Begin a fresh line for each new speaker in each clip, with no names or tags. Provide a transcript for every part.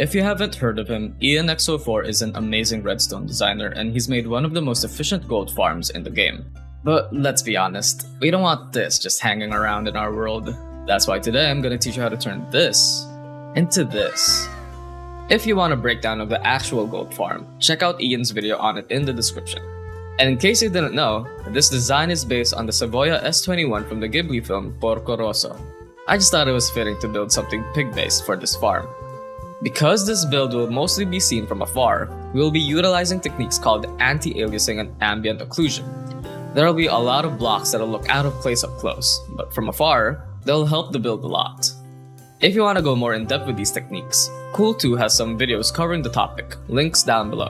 If you haven't heard of him, IanXO4 is an amazing redstone designer and he's made one of the most efficient gold farms in the game. But let's be honest, we don't want this just hanging around in our world. That's why today I'm gonna teach you how to turn this into this. If you want a breakdown of the actual gold farm, check out Ian's video on it in the description. And in case you didn't know, this design is based on the Savoia S.21 from the Ghibli film Porco, Rosso. I just thought it was fitting to build something pig-based for this farm. Because this build will mostly be seen from afar, we will be utilizing techniques called anti-aliasing and ambient occlusion. There will be a lot of blocks that will look out of place up close, but from afar, they'll help the build a lot. If you want to go more in depth with these techniques, Cool2 has some videos covering the topic, links down below.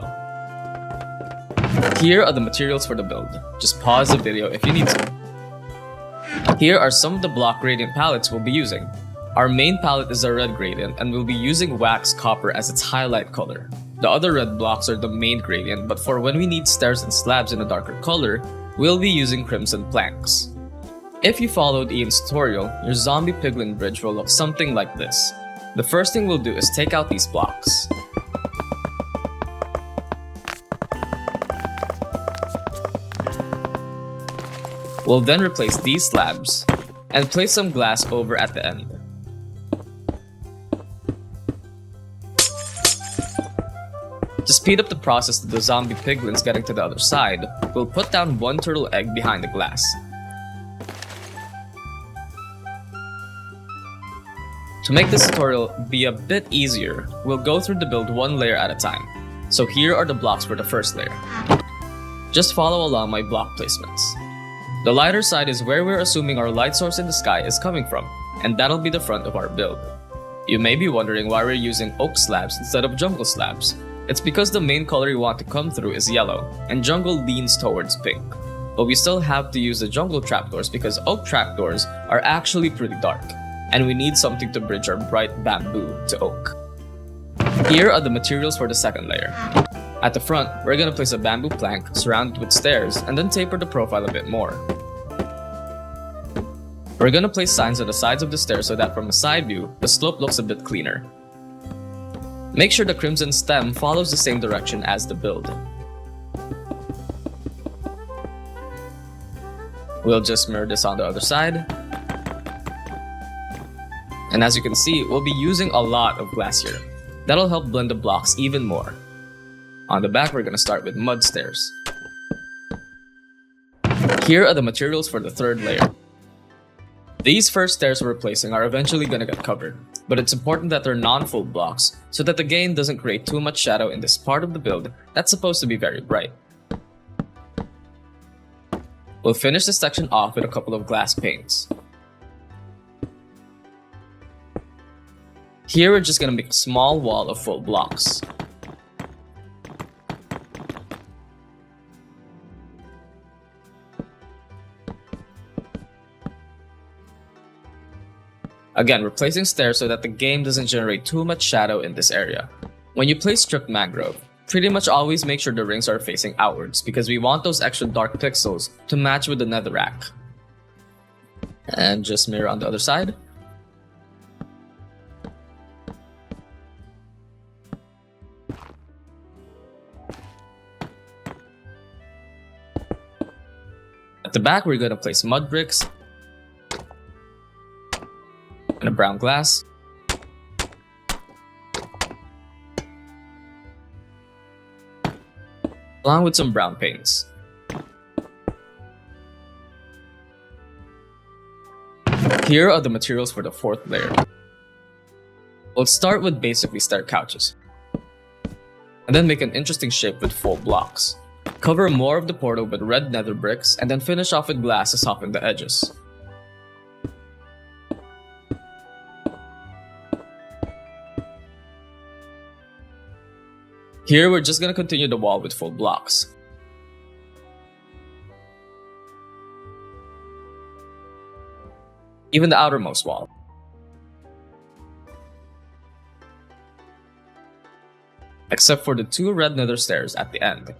Here are the materials for the build. Just pause the video if you need to. Here are some of the block gradient palettes we'll be using. Our main palette is a red gradient and we'll be using wax copper as its highlight color. The other red blocks are the main gradient, but for when we need stairs and slabs in a darker color, we'll be using crimson planks. If you followed Ian's tutorial, your zombie piglin bridge will look something like this. The first thing we'll do is take out these blocks. We'll then replace these slabs and place some glass over at the end. To speed up the process of the zombie piglins getting to the other side, we'll put down one turtle egg behind the glass. To make this tutorial be a bit easier, we'll go through the build one layer at a time. So here are the blocks for the first layer. Just follow along my block placements. The lighter side is where we're assuming our light source in the sky is coming from, and that'll be the front of our build. You may be wondering why we're using oak slabs instead of jungle slabs. It's because the main color you want to come through is yellow, and jungle leans towards pink. But we still have to use the jungle trapdoors because oak trapdoors are actually pretty dark, and we need something to bridge our bright bamboo to oak. Here are the materials for the second layer. At the front, we're gonna place a bamboo plank surrounded with stairs and then taper the profile a bit more. We're gonna place signs on the sides of the stairs so that from a side view, the slope looks a bit cleaner. Make sure the crimson stem follows the same direction as the build. We'll just mirror this on the other side. And as you can see, we'll be using a lot of glass here. That'll help blend the blocks even more. On the back, we're gonna start with mud stairs. Here are the materials for the third layer. These first stairs we're placing are eventually gonna get covered, but it's important that they're non-full blocks so that the game doesn't create too much shadow in this part of the build that's supposed to be very bright. We'll finish this section off with a couple of glass panes. Here we're just gonna make a small wall of full blocks. Again, we're placing stairs so that the game doesn't generate too much shadow in this area. When you place stripped mangrove, pretty much always make sure the rings are facing outwards because we want those extra dark pixels to match with the netherrack. And just mirror on the other side. At the back, we're going to place mud bricks and a brown glass. Along with some brown paints. Here are the materials for the fourth layer. We'll start with basically stair couches, and then make an interesting shape with full blocks. Cover more of the portal with red nether bricks, and then finish off with glass to soften the edges. Here, we're just gonna continue the wall with full blocks. Even the outermost wall. Except for the two red nether stairs at the end.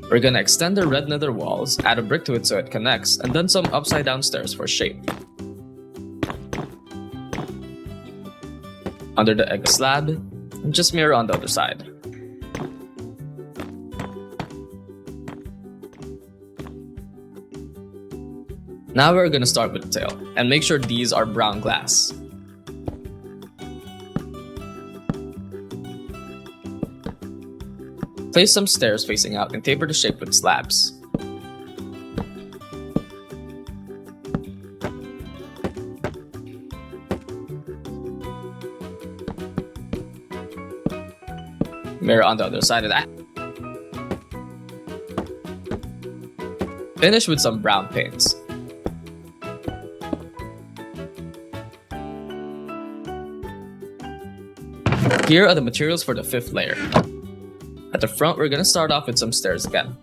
We're gonna extend the red nether walls, add a brick to it so it connects, and then some upside down stairs for shape. Under the egg slab, and just mirror on the other side. Now we're gonna start with the tail, and make sure these are brown glass. Place some stairs facing out and taper the shape with slabs. Mirror on the other side of that. Finish with some brown paints. Here are the materials for the 5th layer. At the front, we're gonna start off with some stairs again.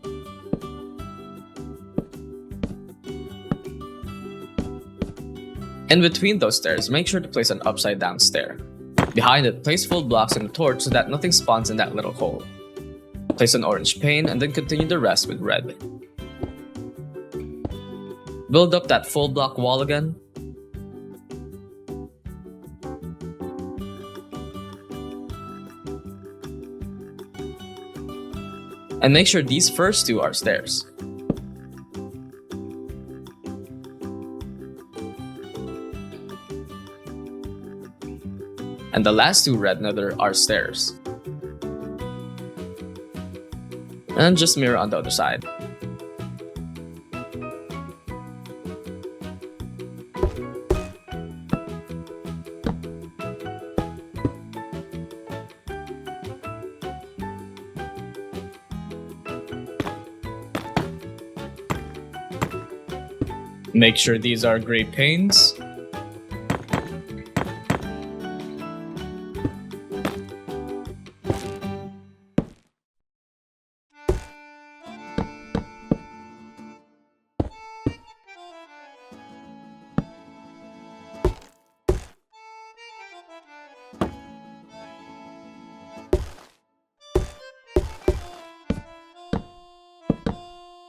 In between those stairs, make sure to place an upside down stair. Behind it, place full blocks in the torch so that nothing spawns in that little hole. Place an orange pane and then continue the rest with red. Build up that full block wall again. And make sure these first 2 are stairs. And the last 2 red nether are stairs. And just mirror on the other side. Make sure these are gray panes.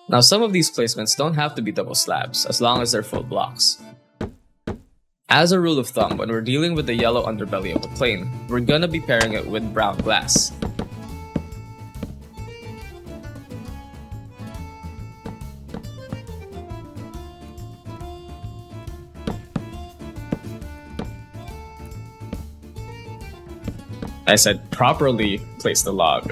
Now some of these placements don't have to be double slabs, as long as they're full blocks. As a rule of thumb, when we're dealing with the yellow underbelly of the plane, we're gonna be pairing it with brown glass. I said properly place the log.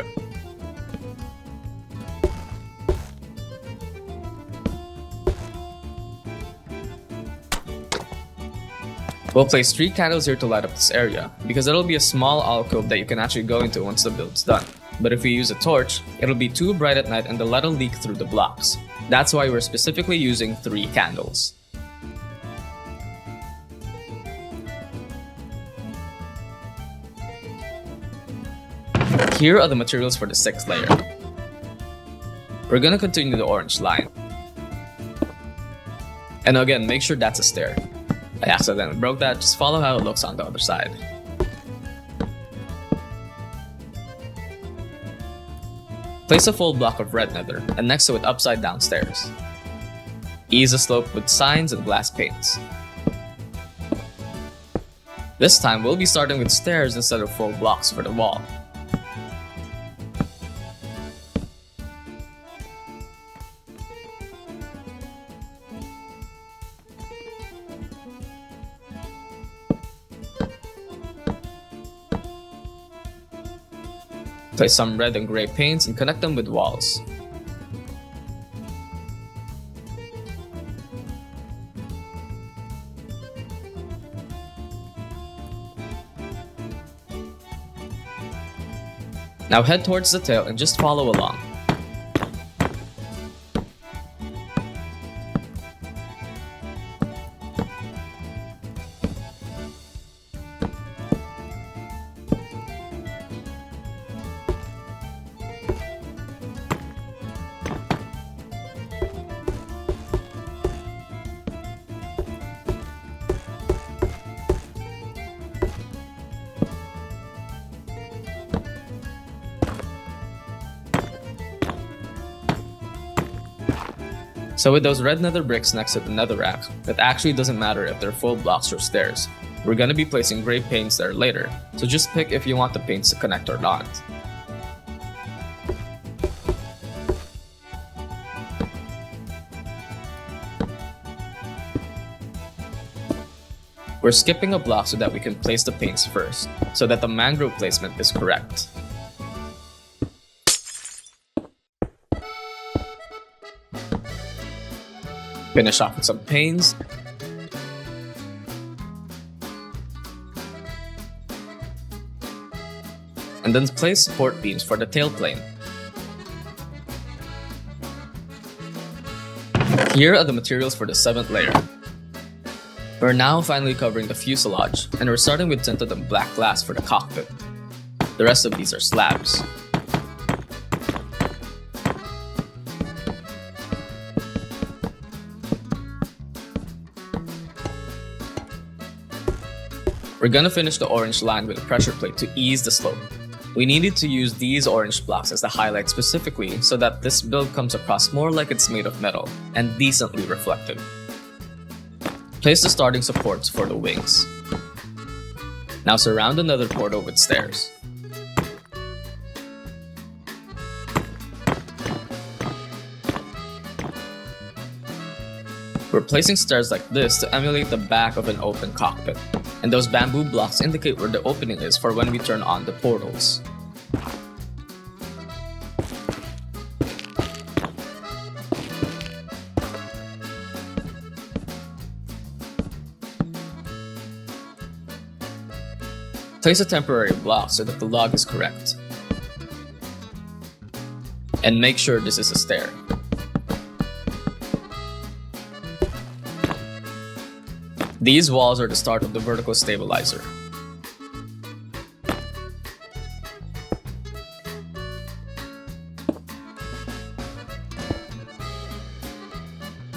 We'll place 3 candles here to light up this area, because it'll be a small alcove that you can actually go into once the build's done. But if we use a torch, it'll be too bright at night and the light will leak through the blocks. That's why we're specifically using 3 candles. Here are the materials for the 6th layer. We're gonna continue the orange line. And again, make sure that's a stair. I accidentally broke that, just follow how it looks on the other side. Place a full block of red nether, and next to it upside down stairs. Ease the slope with signs and glass paints. This time we'll be starting with stairs instead of full blocks for the wall. Place some red and gray paints and connect them with walls. Now head towards the tail and just follow along. So with those red nether bricks next to the netherrack, it actually doesn't matter if they're full blocks or stairs. We're gonna be placing gray paints there later, so just pick if you want the paints to connect or not. We're skipping a block so that we can place the paints first, so that the mangrove placement is correct. Finish off with some panes. And then place support beams for the tail plane. Here are the materials for the 7th layer. We're now finally covering the fuselage, and we're starting with tinted and black glass for the cockpit. The rest of these are slabs. We're gonna finish the orange line with a pressure plate to ease the slope. We needed to use these orange blocks as the highlight specifically so that this build comes across more like it's made of metal and decently reflective. Place the starting supports for the wings. Now surround another portal with stairs. We're placing stairs like this to emulate the back of an open cockpit, and those bamboo blocks indicate where the opening is for when we turn on the portals. Place a temporary block so that the log is correct. And make sure this is a stair. These walls are the start of the vertical stabilizer.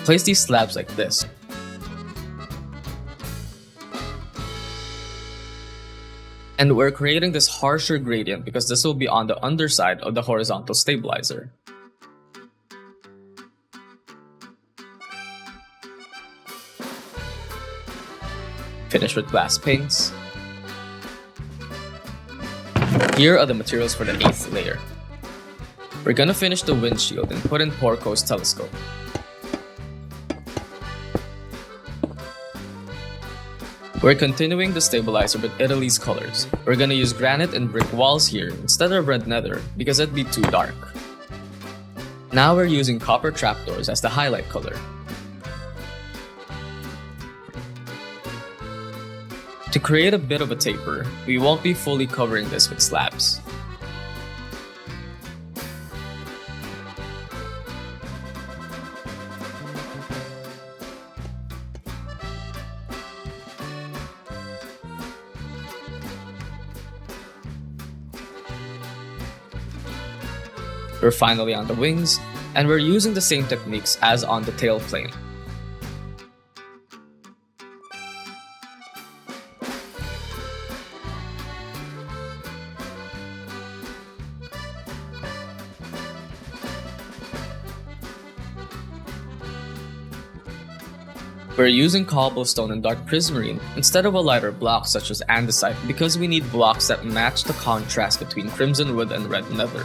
Place these slabs like this. And we're creating this harsher gradient because this will be on the underside of the horizontal stabilizer. Finish with glass paints. Here are the materials for the 8th layer. We're gonna finish the windshield and put in Porco's telescope. We're continuing the stabilizer with Italy's colors. We're gonna use granite and brick walls here instead of red nether because it'd be too dark. Now we're using copper trapdoors as the highlight color. To create a bit of a taper, we won't be fully covering this with slabs. We're finally on the wings, and we're using the same techniques as on the tail plane. We're using cobblestone and dark prismarine instead of a lighter block such as andesite because we need blocks that match the contrast between crimson wood and red nether.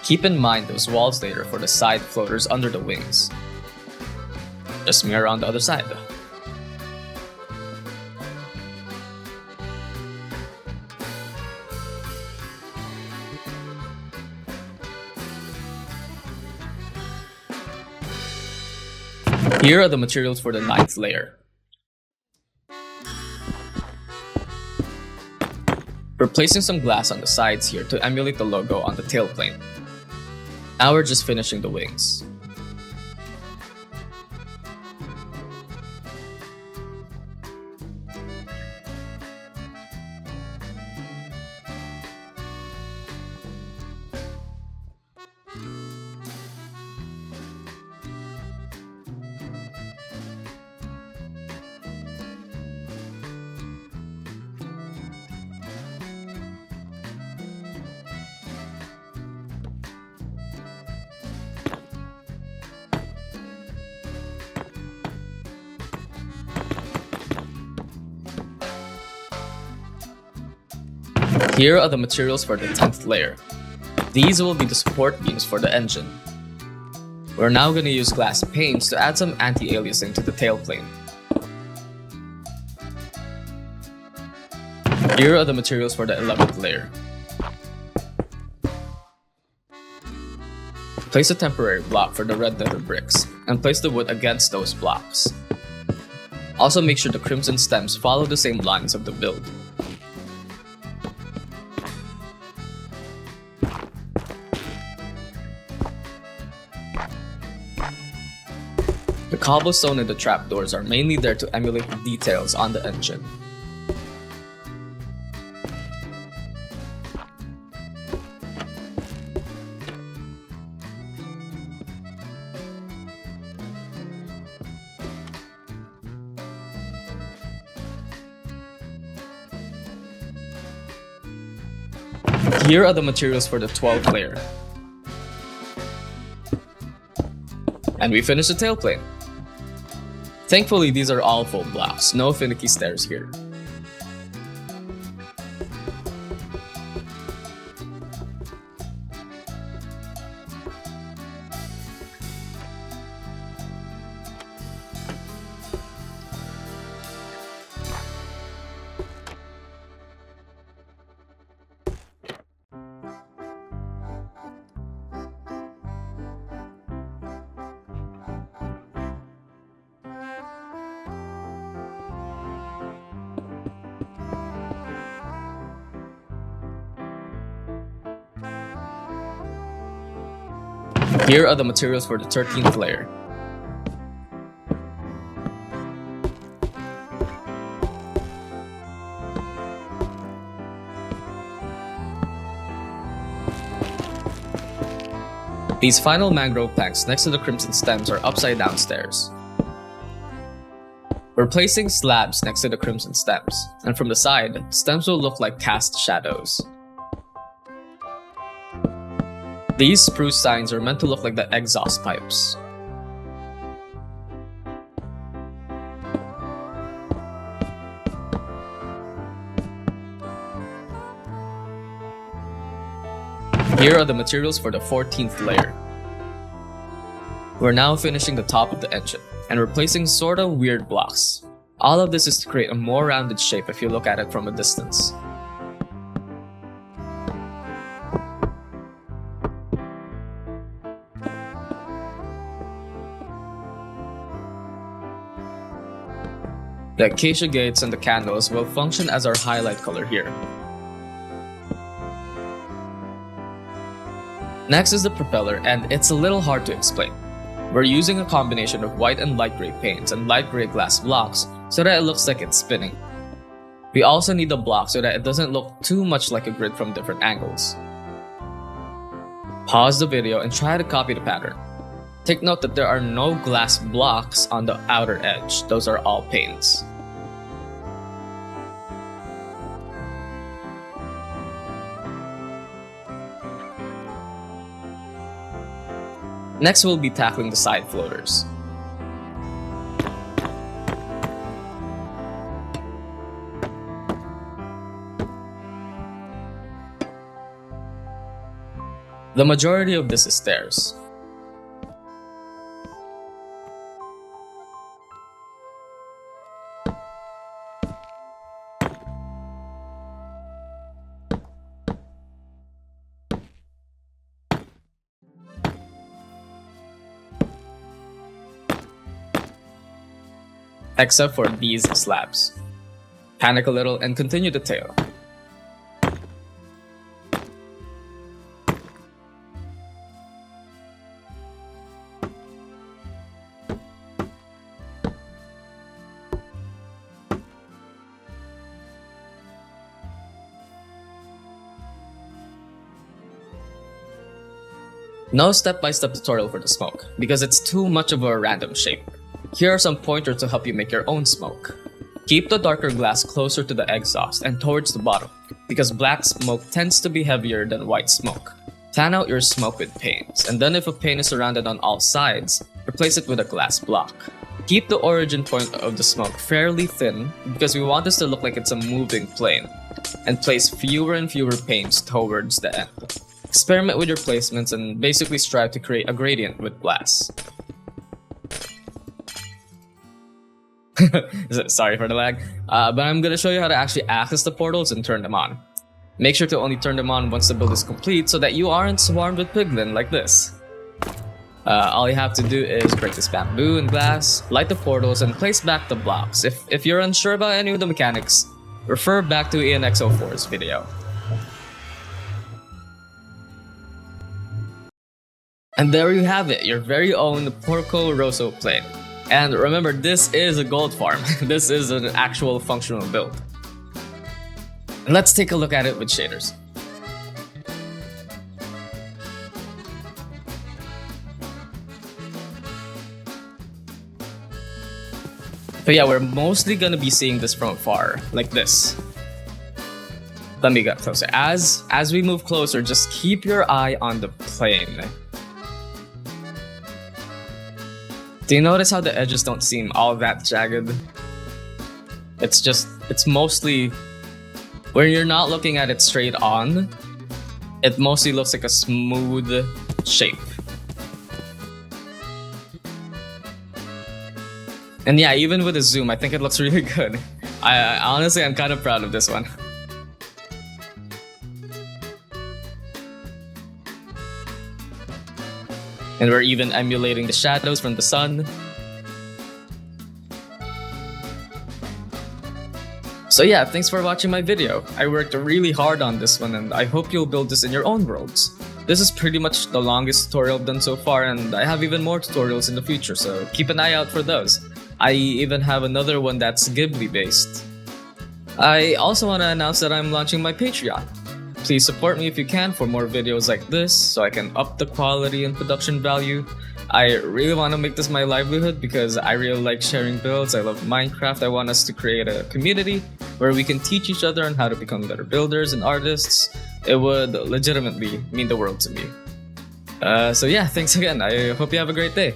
Keep in mind those walls later for the side floaters under the wings. Just mirror on the other side. Here are the materials for the 9th layer. We're placing some glass on the sides here to emulate the logo on the tail plane. Now we're just finishing the wings. Here are the materials for the 10th layer. These will be the support beams for the engine. We're now going to use glass panes to add some anti-aliasing to the tailplane. Here are the materials for the 11th layer. Place a temporary block for the red nether bricks, and place the wood against those blocks. Also make sure the crimson stems follow the same lines of the build. The cobblestone and the trapdoors are mainly there to emulate the details on the engine. Here are the materials for the 12th layer. And we finished the tailplane. Thankfully, these are all full blocks, no finicky stairs here. Here are the materials for the 13th layer. These final mangrove planks next to the crimson stems are upside down stairs. We're placing slabs next to the crimson stems, and from the side, stems will look like cast shadows. These spruce signs are meant to look like the exhaust pipes. Here are the materials for the 14th layer. We're now finishing the top of the engine, and replacing sorta weird blocks. All of this is to create a more rounded shape if you look at it from a distance. The acacia gates and the candles will function as our highlight color here. Next is the propeller, and it's a little hard to explain. We're using a combination of white and light gray paints and light gray glass blocks so that it looks like it's spinning. We also need a block so that it doesn't look too much like a grid from different angles. Pause the video and try to copy the pattern. Take note that there are no glass blocks on the outer edge, those are all panes. Next, we'll be tackling the side floaters. The majority of this is stairs. Except for these slabs. Panic a little and continue the tail. No step-by-step tutorial for the smoke, because it's too much of a random shape. Here are some pointers to help you make your own smoke. Keep the darker glass closer to the exhaust and towards the bottom, because black smoke tends to be heavier than white smoke. Plan out your smoke with panes, and then if a pane is surrounded on all sides, replace it with a glass block. Keep the origin point of the smoke fairly thin, because we want this to look like it's a moving plane. and place fewer and fewer panes towards the end. Experiment with your placements and basically strive to create a gradient with glass. Sorry for the lag, but I'm gonna show you how to actually access the portals and turn them on. Make sure to only turn them on once the build is complete so that you aren't swarmed with piglin like this. All you have to do is break this bamboo and glass, light the portals, and place back the blocks. If you're unsure about any of the mechanics, refer back to IanXO 4's video. And there you have it, your very own Porco Rosso plane. And remember, this is a gold farm. This is an actual functional build. And let's take a look at it with shaders. But yeah, we're mostly gonna be seeing this from afar, like this. Let me get closer. As we move closer, just keep your eye on the plane. Do you notice how the edges don't seem all that jagged? It's mostly, when you're not looking at it straight on, it mostly looks like a smooth shape. And yeah, even with a zoom, I think it looks really good. I honestly, I'm kind of proud of this one. And we're even emulating the shadows from the sun. So yeah, thanks for watching my video. I worked really hard on this one and I hope you'll build this in your own worlds. This is pretty much the longest tutorial I've done so far, and I have even more tutorials in the future, so keep an eye out for those. I even have another one that's Ghibli based. I also want to announce that I'm launching my Patreon. Please support me if you can for more videos like this so I can up the quality and production value. I really want to make this my livelihood because I really like sharing builds. I love Minecraft. I want us to create a community where we can teach each other on how to become better builders and artists. It would legitimately mean the world to me. So yeah, thanks again. I hope you have a great day.